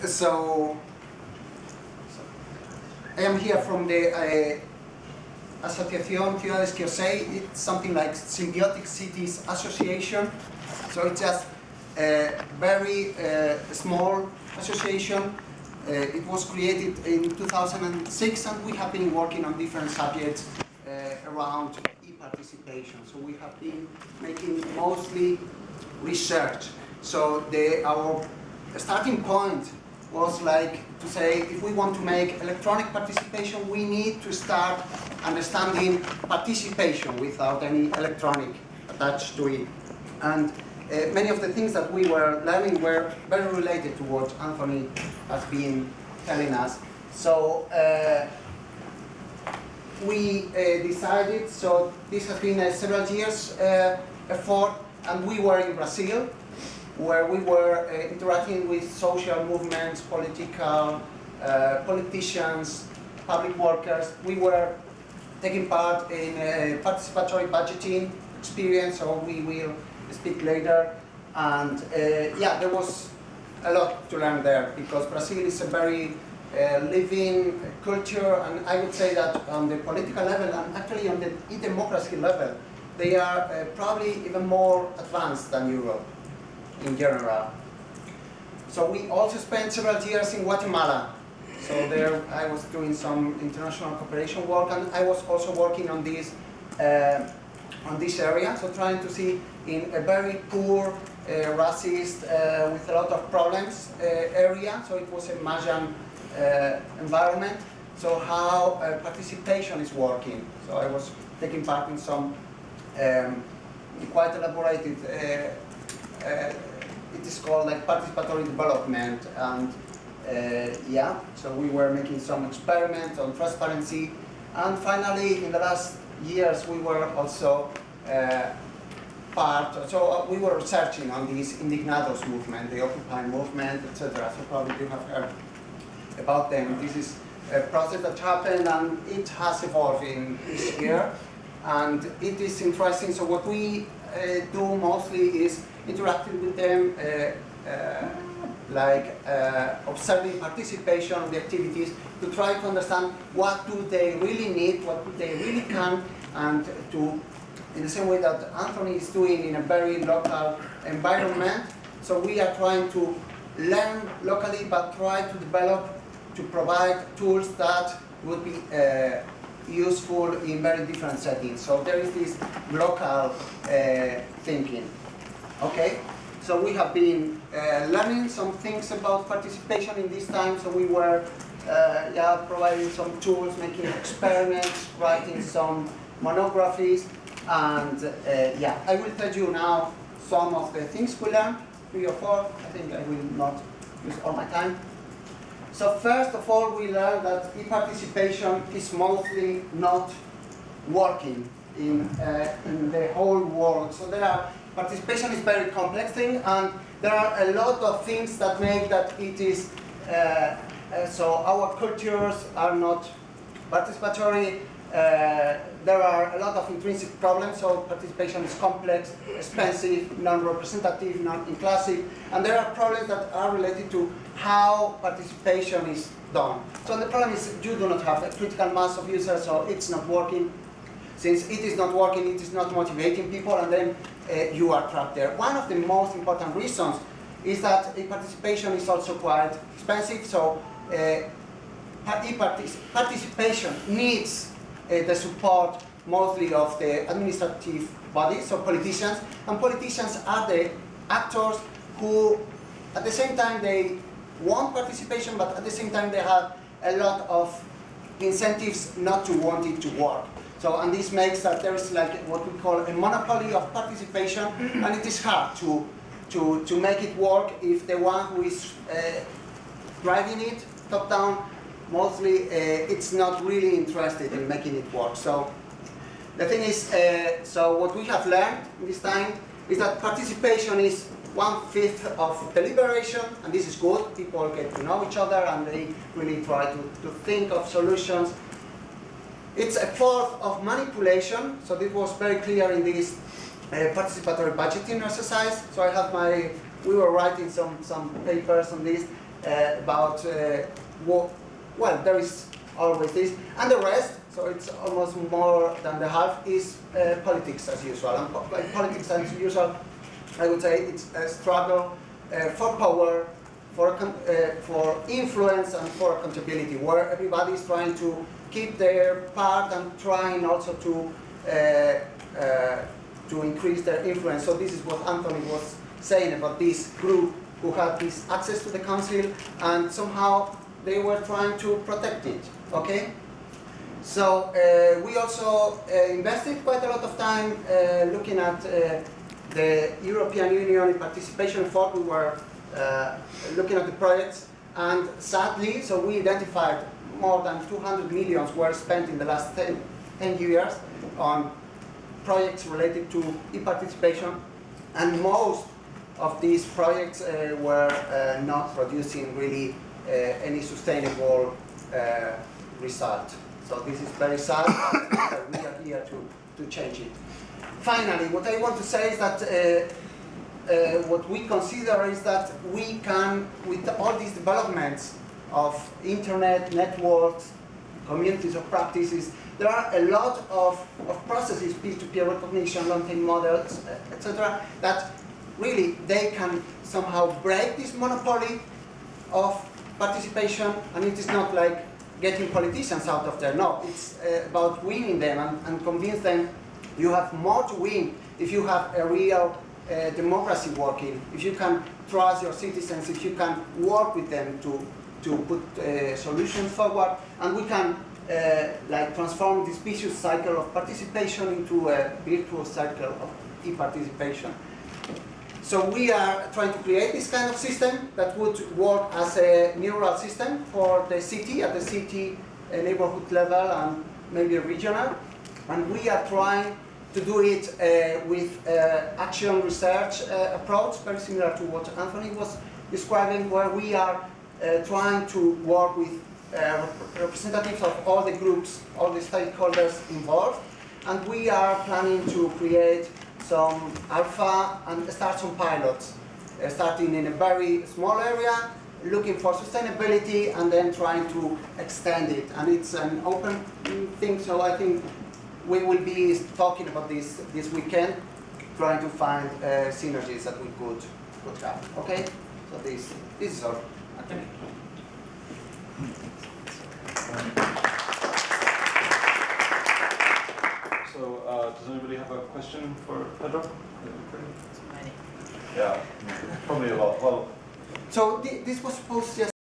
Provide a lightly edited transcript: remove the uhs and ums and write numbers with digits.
So I am here from the Asociación Ciudades que Conseil. It's something like Symbiotic Cities Association. So it's just a very small association. It was created in 2006, and we have been working on different subjects around e-participation. So we have been making mostly research. So our starting point was like to say, if we want to make electronic participation, we need to start understanding participation without any electronic attached to it. And many of the things that we were learning were very related to what Anthony has been telling us. So we decided, so this has been several years effort, and we were in Brazil, where we were interacting with social movements, politicians, public workers. We were taking part in a participatory budgeting experience, so we will speak later. And yeah, there was a lot to learn there, because Brazil is a very living culture, and I would say that on the political level, and actually on the e-democracy level, they are probably even more advanced than Europe in general. So we also spent several years in Guatemala. So there I was doing some international cooperation work, and I was also working on this area, so trying to see in a very poor, racist, with a lot of problems area, so it was a Mayan environment, so how participation is working. So I was taking part in some quite elaborated, it is called like participatory development, and yeah, so we were making some experiments on transparency, and finally in the last years we were also we were researching on this Indignados movement, the Occupy movement, etc. So probably you have heard about them. This is a process that happened, and it has evolved in this year, and it is interesting. So what we do mostly is interacting with them, observing participation on the activities, to try to understand what do they really need, what do they really can, and to, in the same way that Anthony is doing in a very local environment. So we are trying to learn locally, but try to develop, to provide tools that would be useful in very different settings. So there is this local thinking. Okay, so we have been learning some things about participation in this time. So we were providing some tools, making experiments, writing some monographies, and yeah, I will tell you now some of the things we learned, 3 or 4. I think I will not use all my time. So first of all, we learned that e-participation is mostly not working in the whole world. So participation is a very complex thing, and there are a lot of things that make that it is, so our cultures are not participatory. There are a lot of intrinsic problems, so participation is complex, expensive, non-representative, non-inclusive, and there are problems that are related to how participation is done. So the problem is you do not have a critical mass of users, so it's not working. Since it is not working, it is not motivating people, and then you are trapped there. One of the most important reasons is that participation is also quite expensive, so participation needs the support mostly of the administrative bodies, so politicians, and politicians are the actors who, at the same time, they want participation, but at the same time they have a lot of incentives not to want it to work. So, and this makes that there is like what we call a monopoly of participation, and it is hard to make it work if the one who is driving it top down, mostly it's not really interested in making it work. So the thing is, so what we have learned in this time is that participation is 1/5 of deliberation, and this is good. People get to know each other, and they really try to think of solutions. It's 1/4 of manipulation, so this was very clear in this participatory budgeting exercise. So I have we were writing some papers on this, about well, there is always this, and the rest, so it's almost more than the half, is politics as usual. And like politics as usual, I would say it's a struggle for power, for influence, and for accountability, where everybody is trying to keep their part and trying also to increase their influence. So this is what Anthony was saying about this group who had this access to the council, and somehow they were trying to protect it. Okay. So we also invested quite a lot of time looking at the European Union participation effort. We were looking at the projects, and sadly, so we identified more than 200 million were spent in the last 10 years on projects related to e-participation, and most of these projects were not producing really any sustainable result. So this is very sad, but we are here to change it. Finally, what I want to say is that what we consider is that we can, with all these developments of internet, networks, communities of practices, there are a lot of processes, peer-to-peer recognition, long-tail models, etc., that really they can somehow break this monopoly of participation, and it is not like getting politicians out of there. No, it's about winning them and convince them you have more to win if you have a real democracy working, if you can trust your citizens, if you can work with them to put solutions forward, and we can like transform this vicious cycle of participation into a virtuous cycle of e-participation. So we are trying to create this kind of system that would work as a neural system for the city, at the city neighborhood level and maybe regional. And we are trying to do it with action research approach, very similar to what Anthony was describing, where we are trying to work with representatives of all the groups, all the stakeholders involved. And we are planning to create some alpha and start some pilots, starting in a very small area, looking for sustainability, and then trying to extend it. And it's an open thing, so I think we will be talking about this weekend, trying to find synergies that we could have. Okay, so this is all. Okay. So, does anybody have a question for Pedro? Yeah, probably a lot. Well, so this was supposed to